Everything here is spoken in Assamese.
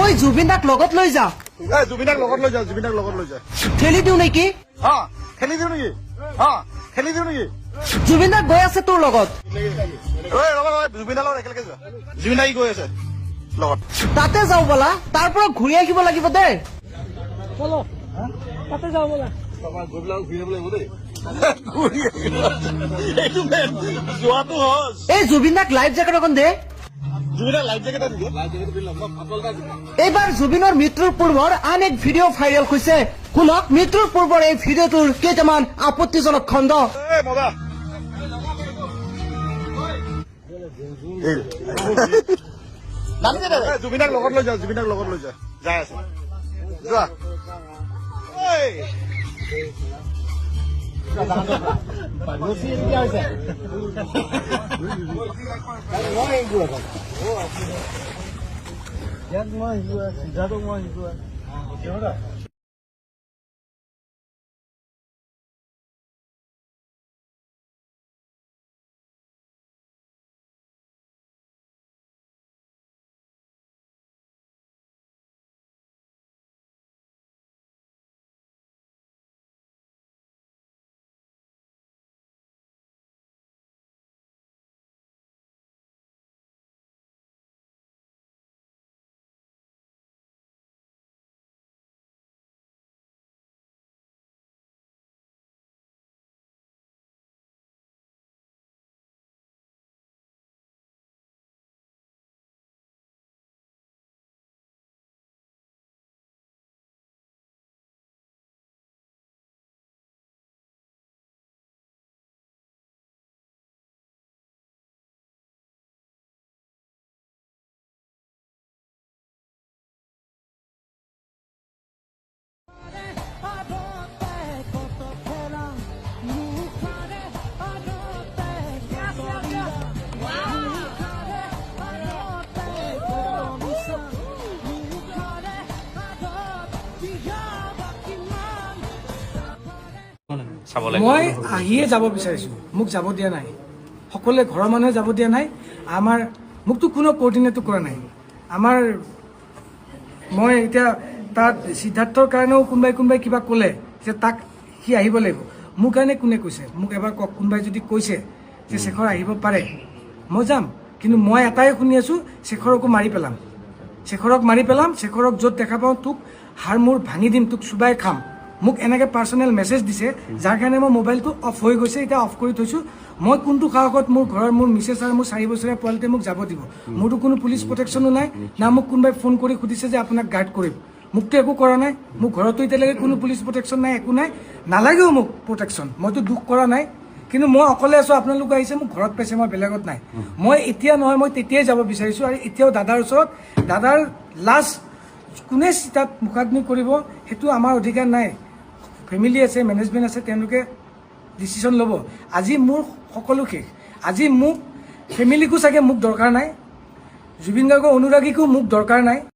ওই জুবিনদাক লগত লৈ যা। জুবিনদাক লগত লৈ যা, জুবিনদাক লগত লৈ যা। ঠেলি দিওঁ নেকি? খেলি দিওঁ নেকি? খেলি দিওঁ নেকি? জুবিনদাক গৈ আছে তোৰ লগত। জুবিনদাৰ লগত একেলগে যোৱা। জুবিনদা কি গৈ আছে লগত? তাতে যাওঁ বলা, তাৰ পৰা ঘূৰি আহিব লাগিব দেই। চলো তাতে যাওঁ বলা। এই জুবিনদাক লাইফ জেকেট এখন দে। এইবাৰ জুবিনৰ মৃত্যুৰ পূৰ্বৰ আন এক ভিডিঅ' ভাইৰেল হৈছে। শুনক মৃত্যুৰ পূৰ্বৰ এই ভিডিঅ'টোৰ কেইটামান আপত্তিজনক খণ্ড। জুবিনদাক লগত লৈ যা, জুবিনদাক লগত লৈ যা। যাই আছে যোৱা। মই আহিয়ে যাব বিচাৰিছো, মোক যাব দিয়া নাই। সকলোৱে ঘৰৰ মানুহে যাব দিয়া নাই। আমাৰ মোকতো কোনো কোঅৰ্ডিনেটো কৰা নাই। মই এতিয়া তাত সিদ্ধাৰ্থৰ কাৰণেও কোনোবাই কিবা ক'লে যে তাক সি আহিব লাগিব। মোৰ কাৰণে কোনে কৈছে? মোক এবাৰ কওক, কোনোবাই যদি কৈছে যে শেখৰ আহিব পাৰে মই যাম। কিন্তু মই এটাই শুনি আছো, শেখৰকো মাৰি পেলাম। শেখৰক মাৰি পেলাম, শেখৰক য'ত দেখা পাওঁ তোক হাৰ মূৰ ভাঙি দিম, তোক চুবাই খাম। মোক এনেকৈ পাৰ্চনেল মেছেজ দিছে, যাৰ কাৰণে মই মোবাইলটো অফ হৈ গৈছে, এতিয়া অফ কৰি থৈছোঁ। মই কোনটো সাহসত মোৰ ঘৰৰ মোৰ মিছেছ আৰু মোৰ 4 বছৰীয়া পোৱালিটোৱে মোক যাব দিব? মোৰতো কোনো পুলিচ প্ৰটেকশ্যনো নাই, না মোক কোনোবাই ফোন কৰি সুধিছে যে আপোনাক গাৰ্ড কৰিম। মোকতো একো কৰা নাই। মোৰ ঘৰতো এতিয়ালৈকে কোনো পুলিচ প্ৰটেকশ্যন নাই, একো নাই, নালাগেও মোক প্ৰটেকশ্যন। মইতো দুখ কৰা নাই। কিন্তু মই অকলে আছোঁ, আপোনালোক আহিছে, মোক ঘৰত পাইছে, মই বেলেগত নাই। মই এতিয়া নহয়, মই তেতিয়াই যাব বিচাৰিছোঁ। আৰু এতিয়াও দাদাৰ ওচৰত, দাদাৰ লাষ্ট কোনে চিতাত মোকাগ্নি কৰিব সেইটো আমাৰ অধিকাৰ নাই। ফেমিলি আছে, মেনেজমেণ্ট আছে, তেওঁলোকে ডিচিশ্যন ল'ব। আজি মোৰ সকলো শেষ। আজি মোক ফেমিলিকো চাগে মোক দৰকাৰ নাই, জুবিন গাৰ্গৰ অনুৰাগীকো মোক দৰকাৰ নাই।